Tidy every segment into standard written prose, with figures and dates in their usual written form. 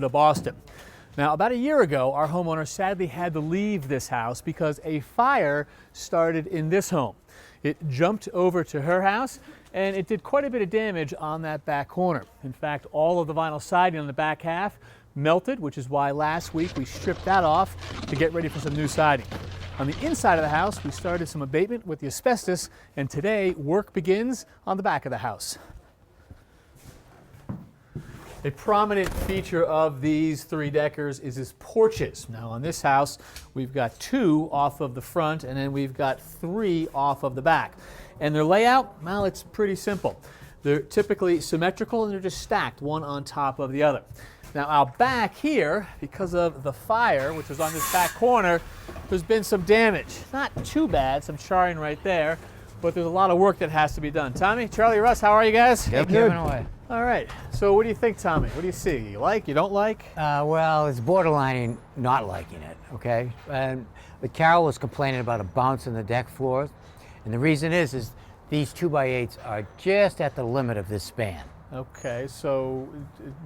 to Boston. Now, about a year ago, our homeowner sadly had to leave this house because a fire started in this home. It jumped over to her house and it did quite a bit of damage on that back corner. In fact, all of the vinyl siding on the back half melted, which is why last week we stripped that off to get ready for some new siding. On the inside of the house, we started some abatement with the asbestos, and today work begins on the back of the house. A prominent feature of these three-deckers is its porches. Now on this house, we've got 2 off of the front and then we've got 3 off of the back. And their layout, well, it's pretty simple. They're typically symmetrical and they're just stacked one on top of the other. Now out back here, because of the fire, which was on this back corner, there's been some damage. Not too bad, some charring right there, but there's a lot of work that has to be done. Tommy, Charlie, Russ, how are you guys? Yep, giving away. All right, so what do you think, Tommy? What do you see? You like, you don't like? Well, it's borderline not liking it, okay? But Carol was complaining about a bounce in the deck floors, and the reason is these 2x8s are just at the limit of this span. Okay, so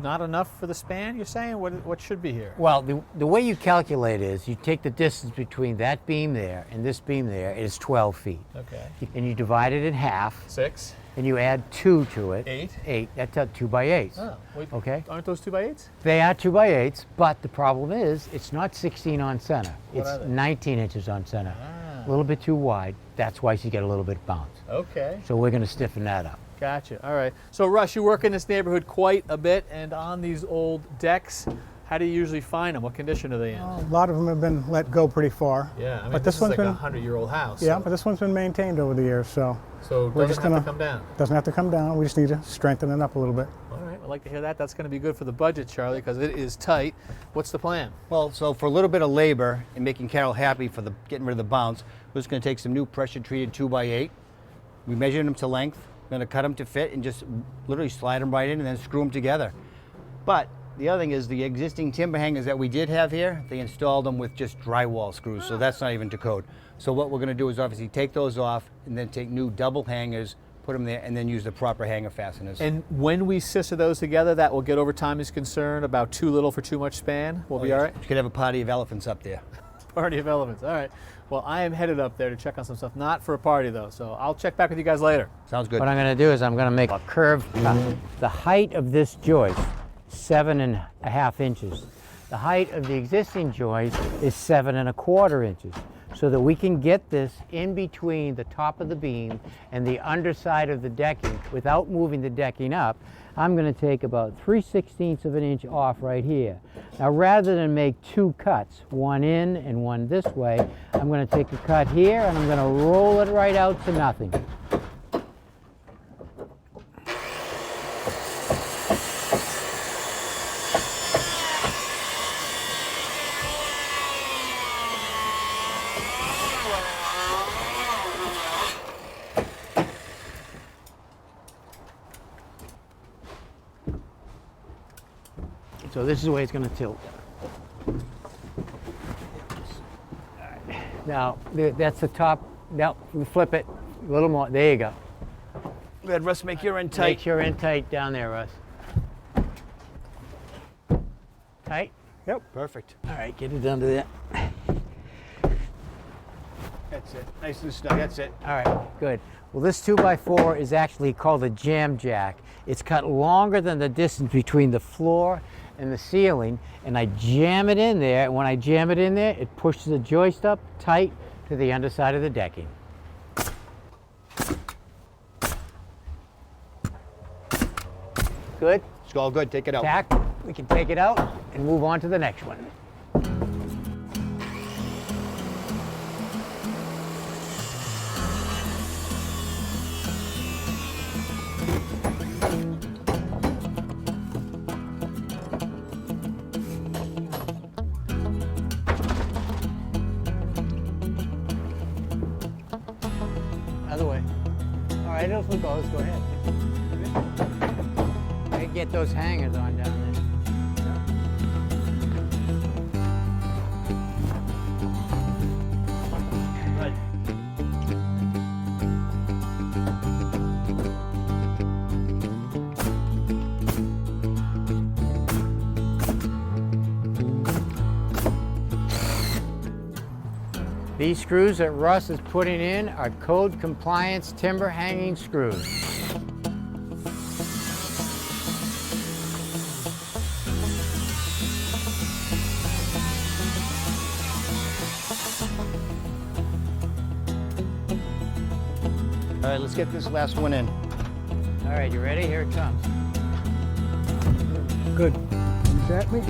not enough for the span, you're saying? What should be here? Well, the way you calculate is you take the distance between that beam there and this beam there is 12 feet. Okay. And you divide it in half. 6. And you add 2 to it. 8. 8. That's a 2x8s. Oh, wait, okay. Aren't those 2x8s? They are 2x8s, but the problem is it's not 16 on center. What It's 19 inches on center. Ah. A little bit too wide. That's why you get a little bit bounce. Okay. So we're going to stiffen that up. Gotcha. All right. So Russ, you work in this neighborhood quite a bit, and on these old decks, how do you usually find them? What condition are they in? A lot of them have been let go pretty far. Yeah, I mean, but this is like been a 100-year-old house. Yeah, so. but this one's been maintained over the years, so We're just going to come down. Doesn't have to come down. We just need to strengthen it up a little bit. All right. I'd like to hear that. That's going to be good for the budget, Charlie, because it is tight. What's the plan? Well, so for a little bit of labor and making Carol happy for getting rid of the bounce, we're just going to take some new pressure-treated 2x8. We measured them to length. We're going to cut them to fit and just literally slide them right in and then screw them together. But the other thing is the existing timber hangers that we did have here, they installed them with just drywall screws, so that's not even to code. So what we're going to do is obviously take those off and then take new double hangers, put them there, and then use the proper hanger fasteners. And when we scissor those together, that will get over Tommy's concern about too little for too much span? We'll be all right? You could have a party of elephants up there. Party of elephants. All right. Well, I am headed up there to check on some stuff. Not for a party, though, so I'll check back with you guys later. Sounds good. What I'm going to do is I'm going to make a curved cut. The height of this joist, 7.5 inches. The height of the existing joist is 7.25 inches. So that we can get this in between the top of the beam and the underside of the decking without moving the decking up, I'm going to take about 3/16 of an inch off right here. Now rather than make 2 cuts, one in and one this way, I'm going to take a cut here and I'm going to roll it right out to nothing. So this is the way it's going to tilt. All right. Now, that's the top. Now, we flip it a little more. There you go. Go ahead, Russ, make your end tight. Make your end tight down there, Russ. Tight? Yep. Perfect. All right, get it under there. That's it. Nice and snug. That's it. All right, good. Well, this 2x4 is actually called a jam jack. It's cut longer than the distance between the floor and the ceiling, and I jam it in there, and when I jam it in there, it pushes the joist up tight to the underside of the decking. Good? It's all good. Take it out. Tack, we can take it out and move on to the next one. Other way. All right, let's go ahead. I get those hangers on down there. These screws that Russ is putting in are code compliance timber hanging screws. All right, let's get this last one in. All right, you ready? Here it comes. Good. Is that me?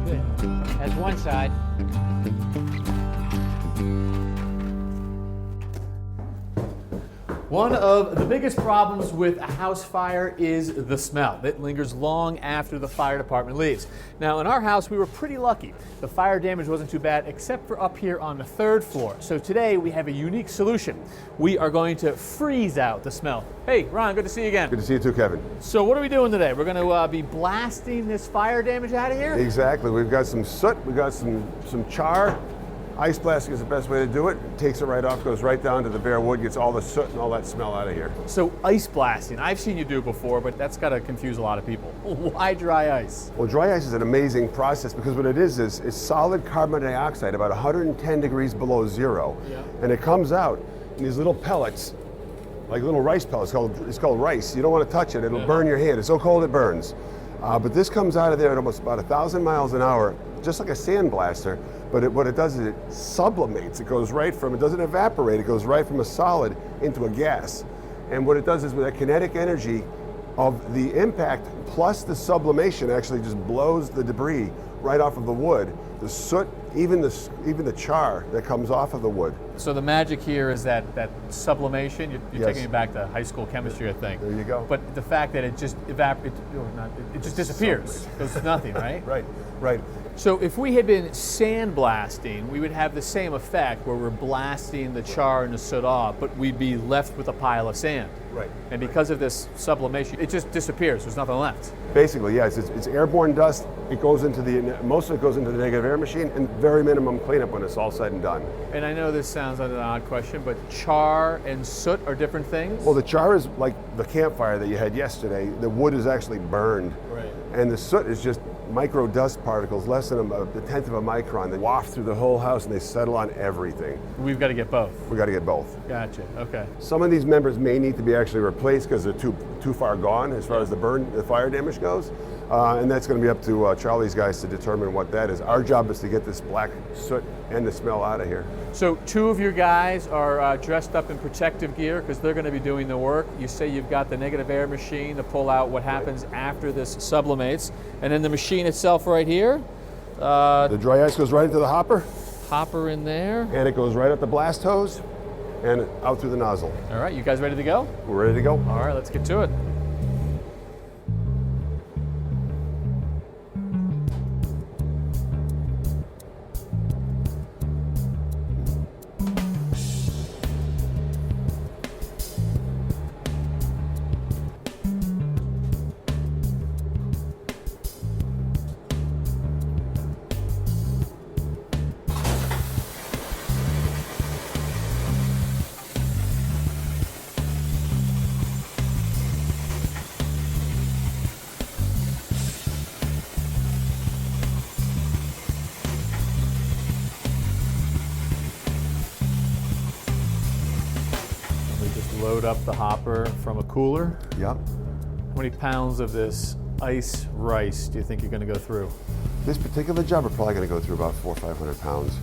Good. That's one side. One of the biggest problems with a house fire is the smell. It lingers long after the fire department leaves. Now, in our house, we were pretty lucky. The fire damage wasn't too bad, except for up here on the 3rd floor. So today, we have a unique solution. We are going to freeze out the smell. Hey, Ron, good to see you again. Good to see you too, Kevin. So what are we doing today? We're going to be blasting this fire damage out of here? Exactly. We've got some soot, we've got some char. Ice blasting is the best way to do it. Takes it right off, goes right down to the bare wood, gets all the soot and all that smell out of here. So ice blasting, I've seen you do it before, but that's got to confuse a lot of people. Why dry ice? Well, dry ice is an amazing process because what it is it's solid carbon dioxide about 110 degrees below zero. Yeah. And it comes out in these little pellets, like little rice pellets. It's called rice. You don't want to touch it. It'll burn your hand. It's so cold it burns. But this comes out of there at almost about 1,000 miles an hour, just like a sandblaster. But what it does is it sublimates. It goes right from, it doesn't evaporate, it goes right from a solid into a gas. And what it does is with that kinetic energy of the impact plus the sublimation actually just blows the debris right off of the wood. The soot, even the char that comes off of the wood. So the magic here is that sublimation. You're Yes. taking me back to high school chemistry, I think. There you go. But the fact that it just evaporates, it just disappears. Goes to nothing, right? Right. So if we had been sandblasting, we would have the same effect where we're blasting the char and the soot off, but we'd be left with a pile of sand. Right. And because of this sublimation, it just disappears. There's nothing left. Basically, yes, it's airborne dust. It goes into most of it goes into the negative air machine, and very minimum cleanup when it's all said and done. And I know this sounds like an odd question, but char and soot are different things? Well, the char is like the campfire that you had yesterday. The wood is actually burned. Right. And the soot is just micro dust particles, less than a tenth of a micron, that waft through the whole house and they settle on everything. We've got to get both. We got to get both. Gotcha. Okay. Some of these members may need to be actually replaced because they're too far gone as far as the fire damage goes. And that's going to be up to Charlie's guys to determine what that is. Our job is to get this black soot and the smell out of here. So 2 of your guys are dressed up in protective gear because they're going to be doing the work. You say you've got the negative air machine to pull out what happens after this sublimates. And then the machine itself right here. The dry ice goes right into the hopper, Hopper in there. and it goes right up the blast hose and out through the nozzle. All right, you guys ready to go? We're ready to go. All right, let's get to it. We just load up the hopper from a cooler. Yep. How many pounds of this ice rice do you think you're going to go through? This particular job, we're probably going to go through about 400 or 500 pounds.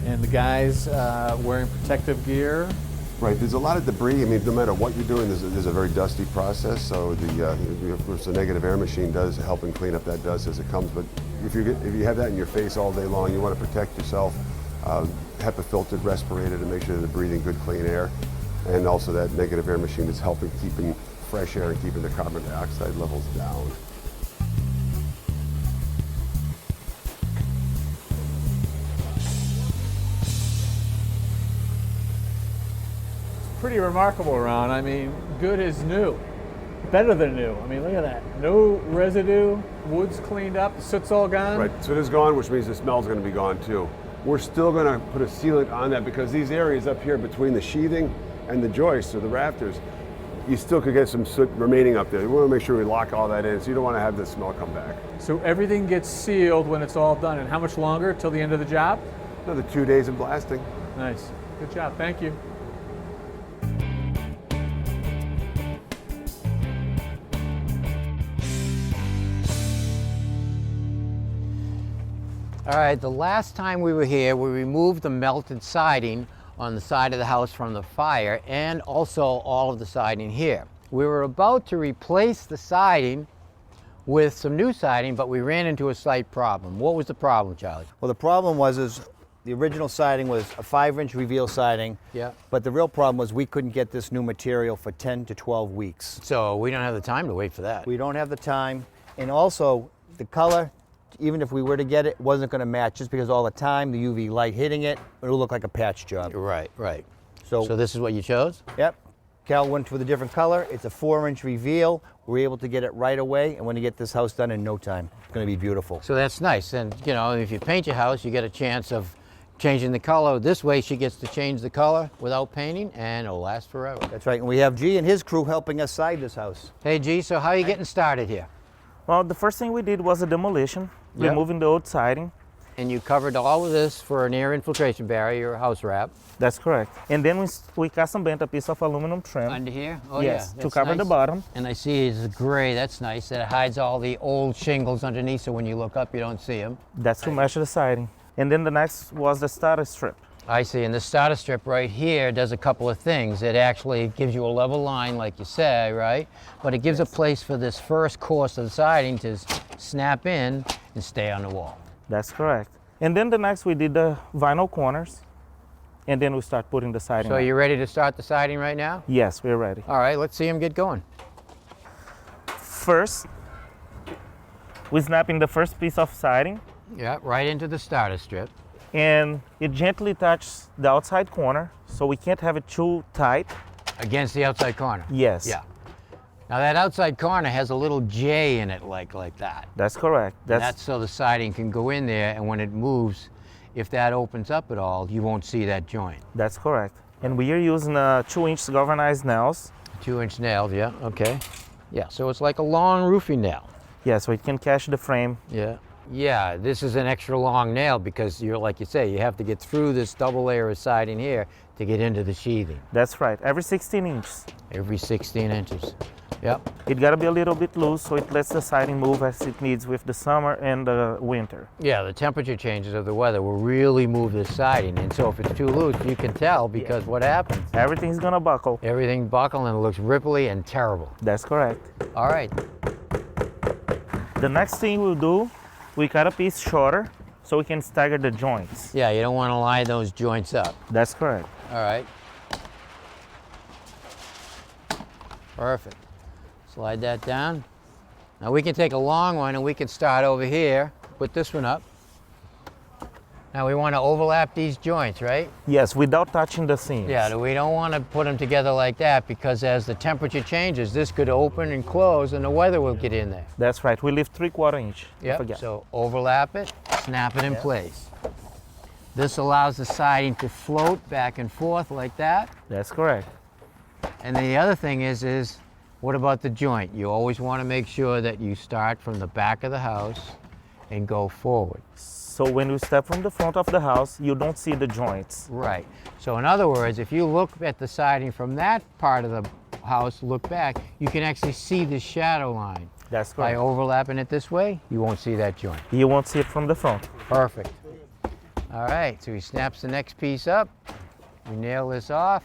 And the guys wearing protective gear. Right, there's a lot of debris. I mean, no matter what you're doing, there's a very dusty process. So of course, the negative air machine does help and clean up that dust as it comes. But if you have that in your face all day long, you want to protect yourself. HEPA filtered respirator to make sure that they're breathing good, clean air. And also that negative air machine is helping keeping fresh air and keeping the carbon dioxide levels down. Pretty remarkable, Ron. I mean, good as new. Better than new. I mean, look at that. No residue. wood's cleaned up, the soot's all gone? Right, soot is gone, which means the smell's going to be gone too. We're still going to put a sealant on that because these areas up here between the sheathing and the joists or the rafters, you still could get some soot remaining up there. We want to make sure we lock all that in, so you don't want to have the smell come back. So everything gets sealed when it's all done. And how much longer till the end of the job? Another 2 days of blasting. Nice. Good job. Thank you. All right, the last time we were here, we removed the melted siding on the side of the house from the fire and also all of the siding here. We were about to replace the siding with some new siding, but we ran into a slight problem. What was the problem, Charlie? Well, the problem was the original siding was a 5-inch reveal siding. Yeah. But the real problem was we couldn't get this new material for 10 to 12 weeks. So we don't have the time to wait for that. We don't have the time. And also, the color, even if we were to get it, wasn't going to match just because all the time, the UV light hitting it, it'll look like a patch job. Right, right. So this is what you chose? Yep. Cal went for the different color. It's a 4-inch reveal. We're able to get it right away, and we're going to get this house done in no time. It's going to be beautiful. So that's nice. And, you know, if you paint your house, you get a chance of changing the color. This way she gets to change the color without painting, and it'll last forever. That's right. And we have G and his crew helping us side this house. Hey, G, so how are you getting started here? Well, the first thing we did was a demolition, Yeah. removing the old siding. And you covered all of this for an air infiltration barrier, house wrap. That's correct. And then we custom bent a piece of aluminum trim. Under here? Oh, Yes, yeah. to That's cover the nice. bottom. And I see it's gray. That's nice. That hides all the old shingles underneath, so when you look up, you don't see them. That's to match the siding. And then the next was the starter strip. I see. And the starter strip right here does a couple of things. It actually gives you a level line, like you say, right? But it gives a place for this first course of the siding to snap in and stay on the wall. That's correct. And then the next we did the vinyl corners. And then we start putting the siding So on. you ready to start the siding right now? Yes, we're ready. All right, let's see him get going. First, we're snapping the first piece of siding, Yeah, right into the starter strip. and it gently touches the outside corner, so we can't have it too tight. Against the outside corner. Yes. Yeah. Now that outside corner has a little J in it like that. That's correct. That's so the siding can go in there, and when it moves, if that opens up at all, you won't see that joint. That's correct. And we are using 2-inch galvanized nails. 2-inch nails, yeah, okay. Yeah, so it's like a long roofing nail. Yeah, so it can catch the frame. Yeah. Yeah, this is an extra long nail because you're, like you say, you have to get through this double layer of siding here to get into the sheathing. That's right, every 16 inches. Every 16 inches. Yep. It gotta be a little bit loose so it lets the siding move as it needs with the summer and the winter. Yeah, the temperature changes of the weather will really move this siding, and so if it's too loose, you can tell because what happens? Everything's gonna buckle. Everything buckles and it looks ripply and terrible. That's correct. All right. The next thing we'll do, we cut a piece shorter so we can stagger the joints. Yeah, you don't want to line those joints up. That's correct. All right. Perfect. Slide that down. Now we can take a long one and we can start over here, put this one up. Now we want to overlap these joints, right? Yes, without touching the seams. Yeah, we don't want to put them together like that because as the temperature changes, this could open and close and the weather will get in there. That's right, we leave 3/4 inch. Yep, so overlap it, snap it in place. This allows the siding to float back and forth like that. That's correct. And then the other thing is what about the joint? You always want to make sure that you start from the back of the house and go forward. So when you step from the front of the house, you don't see the joints. Right. So in other words, if you look at the siding from that part of the house, look back, you can actually see the shadow line. That's By correct. overlapping it this way, you won't see that joint. You won't see it from the front. Perfect. All right, so he snaps the next piece up. We nail this off.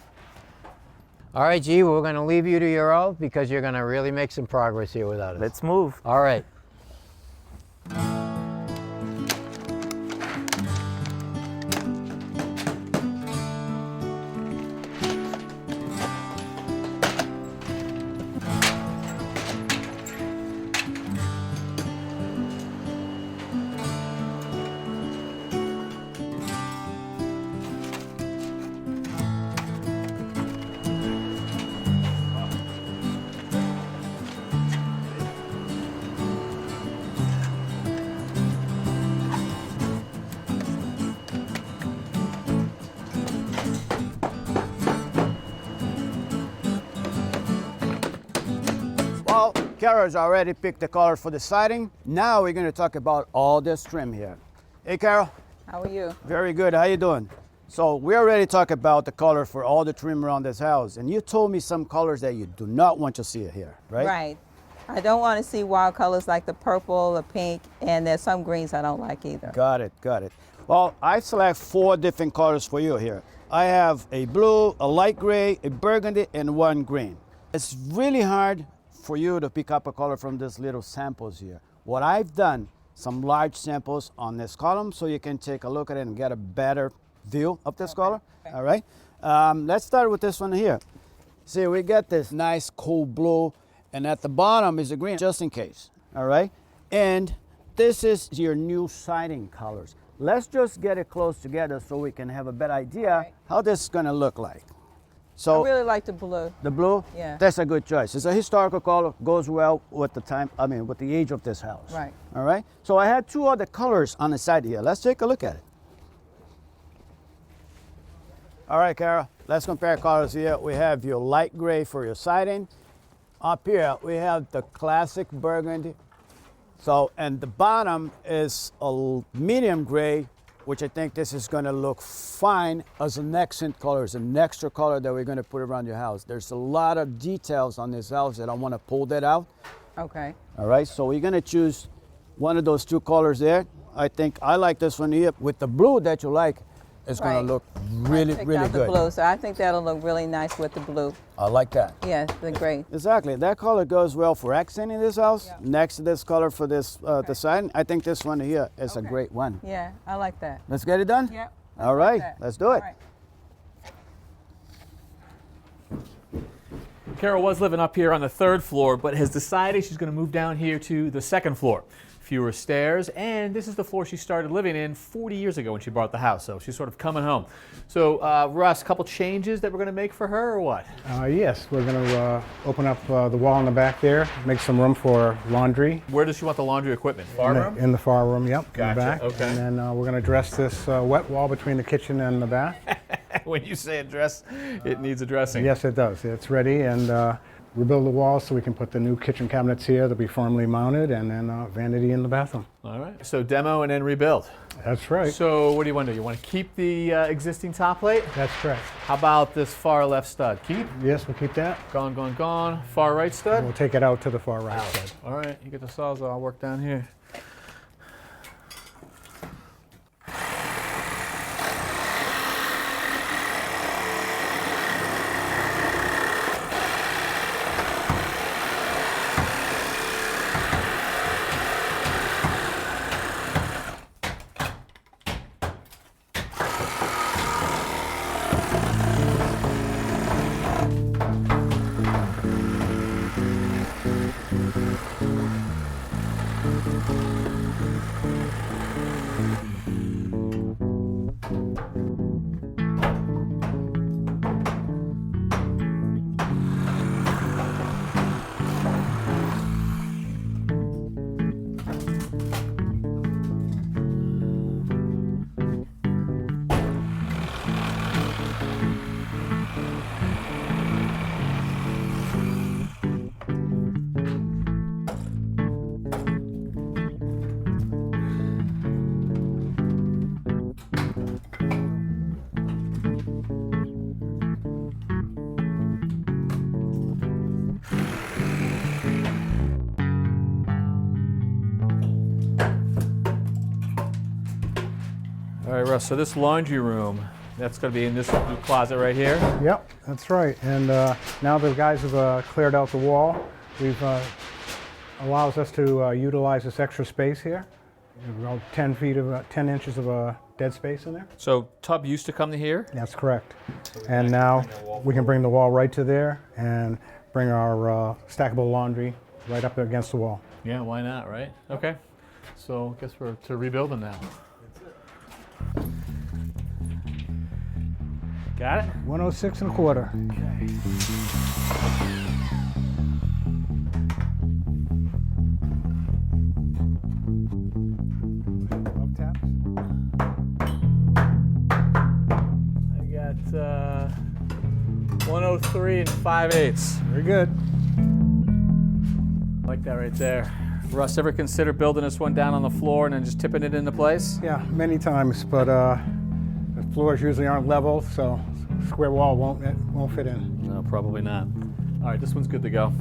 All right, G, we're going to leave you to your own because you're going to really make some progress here without us. Let's move. All right. Carol's already picked the color for the siding. Now we're going to talk about all this trim here. Hey, Carol. How are you? Very good. How you doing? So we already talked about the color for all the trim around this house, and you told me some colors that you do not want to see here, right? Right. I don't want to see wild colors like the purple, the pink, and there's some greens I don't like either. Got it, got it. Well, I select 4 different colors for you here. I have a blue, a light gray, a burgundy, and 1 green. It's really hard for you to pick up a color from these little samples here. What I've done, some large samples on this column so you can take a look at it and get a better view of this color. Okay. All right. Let's start with this one here. See, we got this nice cool blue, and at the bottom is a green, just in case. All right. And this is your new siding colors. Let's just get it close together so we can have a better idea Right. how this is going to look like. I So really like the blue. the blue, Yeah. that's a good choice. It's a historical color, goes well with the time, with the age of this house. Right. All right. So I had 2 other colors on the side here. Let's take a look at it. All right, Carol, let's compare colors here. We have your light gray for your siding. Up here, we have the classic burgundy. So, and the bottom is a medium gray, which I think this is gonna look fine as an accent color, as an extra color that we're gonna put around your house. There's a lot of details on this house that I wanna pull that out. Okay. All right, so we're gonna choose one of those 2 colors there. I think I like this one here. With the blue that you like, it's gonna Right. look I really, picked really out good. the blue, so I think that'll look really nice with the blue. I like that. Yeah, the gray. Exactly, that color goes well for accenting this house. Yeah. Next to this color for this the side, I think this one here is a Okay. great one. Yeah, I like that. Let's get it done? Yep. All right, that. let's do it. All right. Carol was living up here on the 3rd floor, but has decided she's going to move down here to the 2nd floor. Fewer stairs, and this is the floor she started living in 40 years ago when she bought the house, so she's sort of coming home. So, Russ, a couple changes that we're going to make for her, or what? Yes, we're going to open up the wall in the back there, make some room for laundry. Where does she want the laundry equipment? Far room? In the far room, yep, in Gotcha, the back. okay. And then we're going to dress this wet wall between the kitchen and the bath. When you say address, it needs addressing. Yes, it does. It's ready, and rebuild the walls so we can put the new kitchen cabinets here. They'll be firmly mounted, and then vanity in the bathroom. All right, so demo and then rebuild. That's right. So what do you want to do? You want to keep the existing top plate? That's correct. How about this far left stud? Keep? Yes, we'll keep that. Gone, gone, gone. Far right stud? We'll take it out to the far right side. All right, you get the sawzall. I'll work down here. All right, Russ, so this laundry room, that's going to be in this closet right here? Yep, that's right. And now the guys have cleared out the wall. We've allows us to utilize this extra space here. About 10 inches of dead space in there. So tub used to come to here? That's correct. And now we can bring the wall right to there and bring our stackable laundry right up against the wall. Yeah, why not, right? Okay. So I guess we're to rebuilding now. Got it? 106 1/4. Love taps. I got 103 and 5/8. Very good. Like that right there. Russ, ever consider building this one down on the floor and then just tipping it into place? Yeah, many times, but the floors usually aren't level, so square wall won't fit in. No, probably not. All right, this one's good to go.